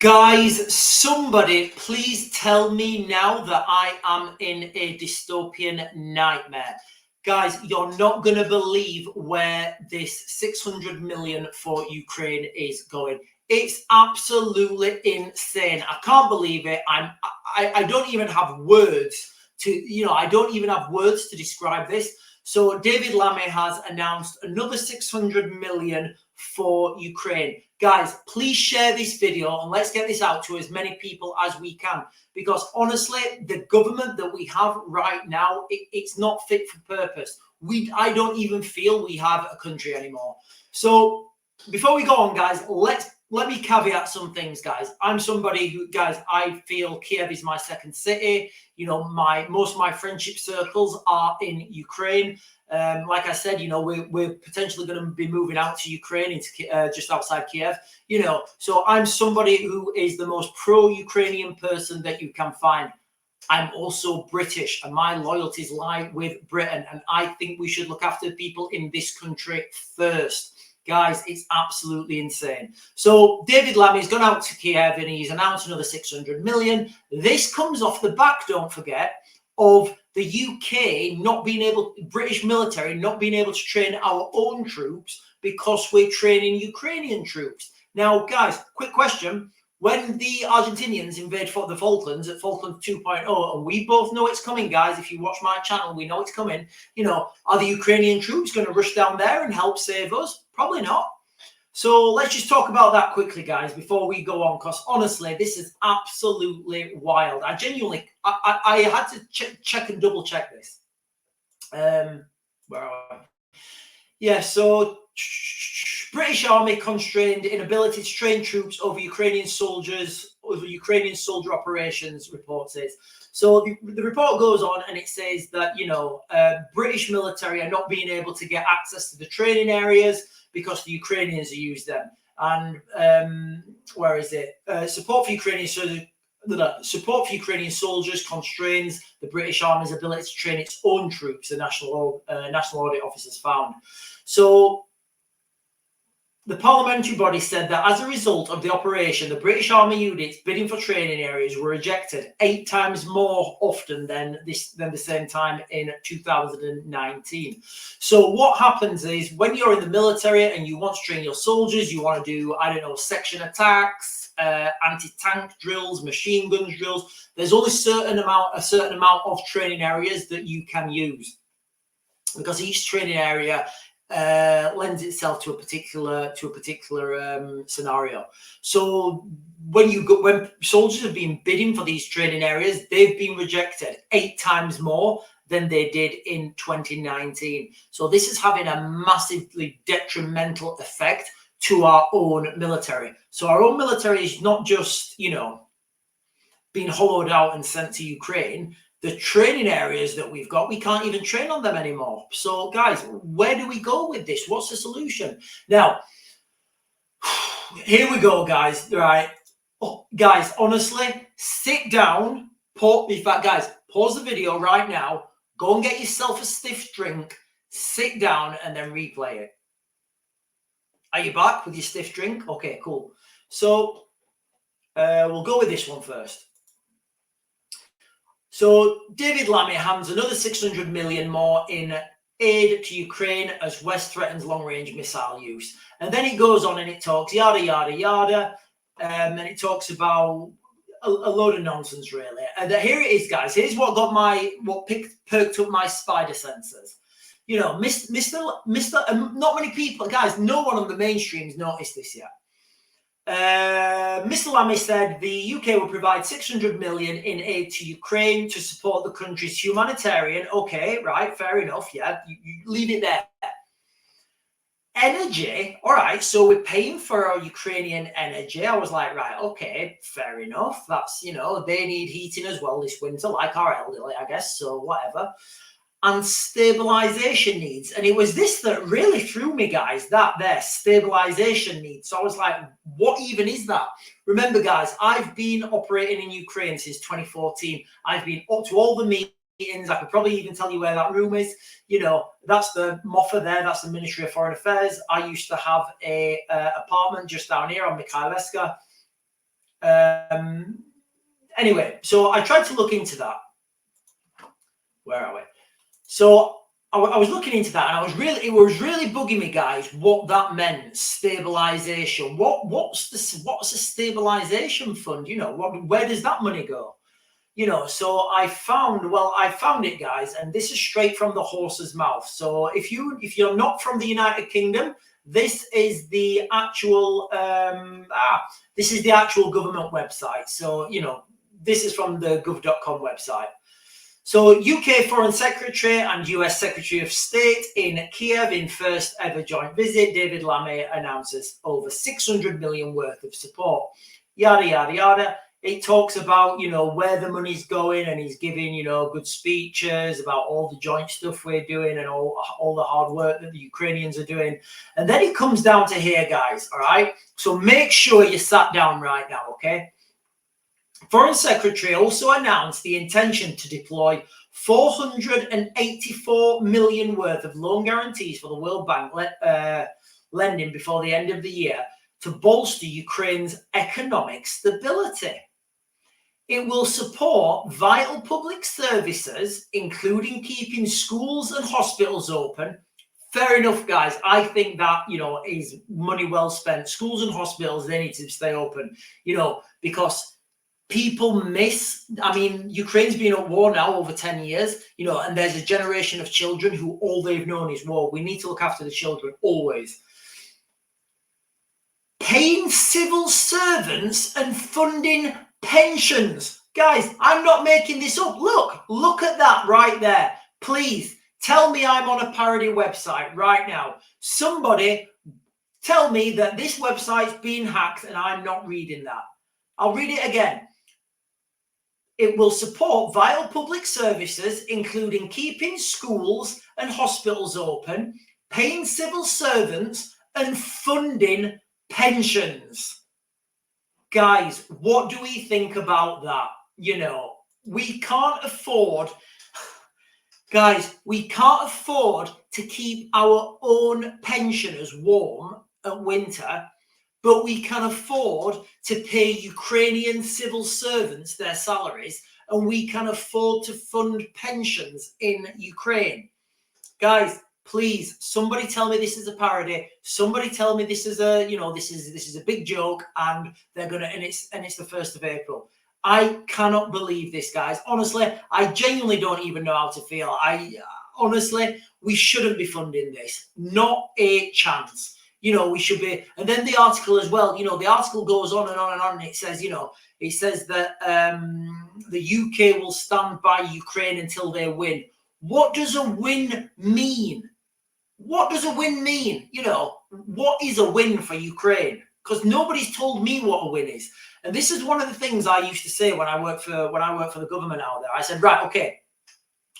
Guys, somebody please tell me now that I am in a dystopian nightmare. Guys, you're not going to believe where this 600 million for Ukraine is going. It's absolutely insane. I can't believe it. I don't even have words to, I don't even have words to describe this. So David Lammy has announced another 600 million for Ukraine. Guys, please share this video and let's get this out to as many people as we can. Because honestly, the government that we have right now, it's not fit for purpose. I don't even feel we have a country anymore. So before we go on, guys, let me caveat some things, guys. I'm somebody who, guys, I feel Kiev is my second city. Most of my friendship circles are in Ukraine. Like I said, we're potentially going to be moving out to Ukraine, into just outside Kiev. So I'm somebody who is the most pro-Ukrainian person that you can find. I'm also British, and my loyalties lie with Britain, and I think we should look after people in this country first. Guys, it's absolutely insane. So David Lammy's gone out to Kiev and he's announced another 600 million. This comes off the back, don't forget, of the UK not being able, British military not being able to train our own troops because we're training Ukrainian troops. Now, guys, quick question. When the Argentinians invade the Falklands at Falklands 2.0, and we both know it's coming, guys, if you watch my channel, we know it's coming, are the Ukrainian troops going to rush down there and help save us? Probably not. So let's just talk about that quickly, guys, before we go on, because honestly, this is absolutely wild. I genuinely, I had to check and double check this. Where are I? Yeah, so British Army constrained inability to train troops over Ukrainian soldier operations, report says. So the report goes on and it says that, British military are not being able to get access to the training areas because the Ukrainians use them. And where is it? Support for Ukrainian soldiers constrains the British Army's ability to train its own troops, the National Audit Office has found. So the parliamentary body said that as a result of the operation, the British Army units bidding for training areas were rejected 8 times more often than the same time in 2019. So what happens is when you're in the military and you want to train your soldiers, you want to do, section attacks, anti-tank drills, machine guns drills. There's only a certain amount of training areas that you can use because each training area lends itself to a particular scenario. So when soldiers have been bidding for these training areas, they've been rejected 8 times more than they did in 2019. So this is having a massively detrimental effect to our own military. So our own military is not just, being hollowed out and sent to Ukraine. The training areas that we've got, we can't even train on them anymore. So, guys, where do we go with this? What's the solution? Now, here we go, guys. Right. Oh, guys, honestly, sit down. Guys, pause the video right now. Go and get yourself a stiff drink. Sit down and then replay it. Are you back with your stiff drink? Okay, cool. So, we'll go with this one first. So David Lammy hands another 600 million more in aid to Ukraine as West threatens long-range missile use. And then it goes on and it talks yada, yada, yada. And it talks about a load of nonsense, really. And here it is, guys. Here's what perked up my spider senses. Not many people, guys, no one on the mainstream's noticed this yet. Mr. Lammy said the UK will provide 600 million in aid to Ukraine to support the country's humanitarian. Okay, right, fair enough. Yeah, you leave it there. Energy, all right, so we're paying for our Ukrainian energy. I was like, right, okay, fair enough. That's, they need heating as well this winter, like our elderly, I guess, so whatever. And stabilization needs. And it was this that really threw me, guys, that there, stabilization needs. So I was like, what even is that? Remember, guys, I've been operating in Ukraine since 2014. I've been up to all the meetings. I could probably even tell you where that room is. That's the MOFA there. That's the Ministry of Foreign Affairs. I used to have a apartment just down here on Mikhaileska. Anyway, so I tried to look into that. Where are we? So I was looking into that, and it was really bugging me, guys, what that meant. Stabilization. What's a stabilization fund? You know, where does that money go? You know, so I found it, guys, and this is straight from the horse's mouth. So if you're not from the United Kingdom, this is the actual government website. So, you know, this is from the gov.com website. So UK Foreign Secretary and US Secretary of State in Kiev in first ever joint visit, David Lammy announces over 600 million worth of support. Yada, yada, yada. It talks about, you know, where the money's going, and he's giving, you know, good speeches about all the joint stuff we're doing and all the hard work that the Ukrainians are doing. And then it comes down to here, guys, all right? So make sure you sat down right now, okay? Foreign Secretary also announced the intention to deploy 484 million worth of loan guarantees for the World Bank lending before the end of the year to bolster Ukraine's economic stability. It will support vital public services, including keeping schools and hospitals open. Fair enough, guys. I think that, you know, is money well spent. Schools and hospitals, they need to stay open, you know, because people Ukraine's been at war now over 10 years, you know, and there's a generation of children who all they've known is war. We need to look after the children always. Paying civil servants and funding pensions. Guys, I'm not making this up. Look at that right there. Please tell me I'm on a parody website right now. Somebody tell me that this website's being hacked and I'm not reading that. I'll read it again. It will support vital public services, including keeping schools and hospitals open, paying civil servants, and funding pensions. Guys, what do we think about that? You know, we can't afford, guys, we can't afford to keep our own pensioners warm at winter, but we can afford to pay Ukrainian civil servants their salaries, and we can afford to fund pensions in Ukraine. Guys, please, somebody tell me this is a parody. Somebody tell me this is a, you know, this is a big joke, and they're gonna, and it's the 1st of April. I cannot believe this, guys. Honestly, I genuinely don't even know how to feel. Honestly, we shouldn't be funding this. Not a chance. You know, we should be. And then the article as well, you know, the article goes on and on and on. And it says, you know, it says that the UK will stand by Ukraine until they win. What does a win mean? What does a win mean? You know, what is a win for Ukraine? Because nobody's told me what a win is. And this is one of the things I used to say when I worked for the government out there. I said, right, okay,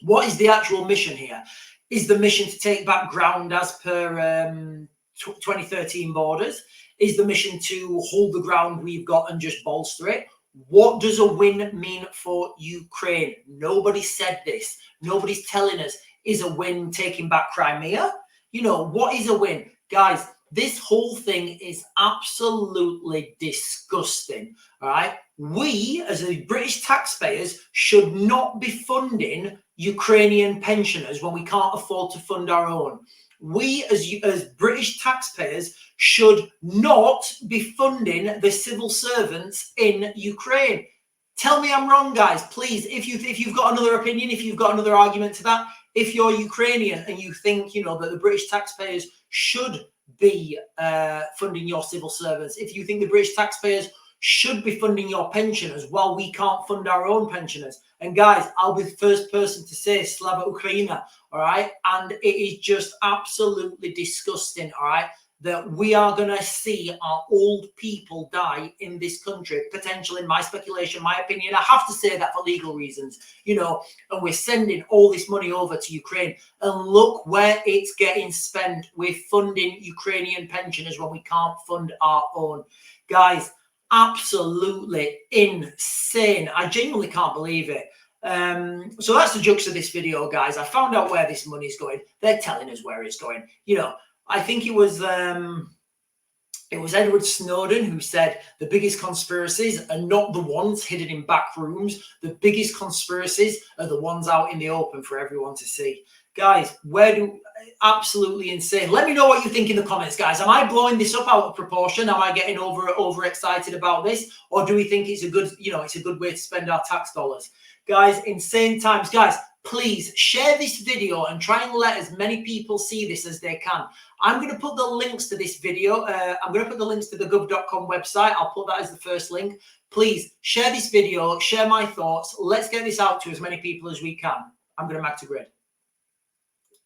what is the actual mission here? Is the mission to take back ground as per 2013 borders? Is the mission to hold the ground we've got and just bolster it? What does a win mean for Ukraine? Nobody said this. Nobody's telling us, is a win taking back Crimea? You know, what is a win? Guys, this whole thing is absolutely disgusting, all right? We, as the British taxpayers, should not be funding Ukrainian pensioners when we can't afford to fund our own. We, as British taxpayers, should not be funding the civil servants in Ukraine. Tell me I'm wrong, guys. Please, if you've got another opinion, if you've got another argument to that, if you're Ukrainian and you think, you know, that the British taxpayers should be funding your civil servants, if you think the British taxpayers should be funding your pensioners while we can't fund our own pensioners. And guys, I'll be the first person to say Slava Ukraina, all right? And it is just absolutely disgusting, all right, that we are going to see our old people die in this country, potentially, in my speculation, my opinion. I have to say that for legal reasons, you know, and we're sending all this money over to Ukraine. And look where it's getting spent. We're funding Ukrainian pensioners when we can't fund our own. Guys, absolutely insane. I genuinely can't believe it. So that's the jokes of this video, guys. I found out where this money's going. They're telling us where it's going. You know, I think it was It was Edward Snowden who said the biggest conspiracies are not the ones hidden in back rooms. The biggest conspiracies are the ones out in the open for everyone to see. Guys, absolutely insane. Let me know what you think in the comments, guys. Am I blowing this up out of proportion? Am I getting overexcited about this? Or do we think it's a good, it's a good way to spend our tax dollars? Guys, insane times. Guys, please share this video and try and let as many people see this as they can. I'm going to put the links to this video. I'm going to put the links to the gov.com website. I'll put that as the first link. Please share this video, share my thoughts. Let's get this out to as many people as we can. I'm going to Mag to Grid.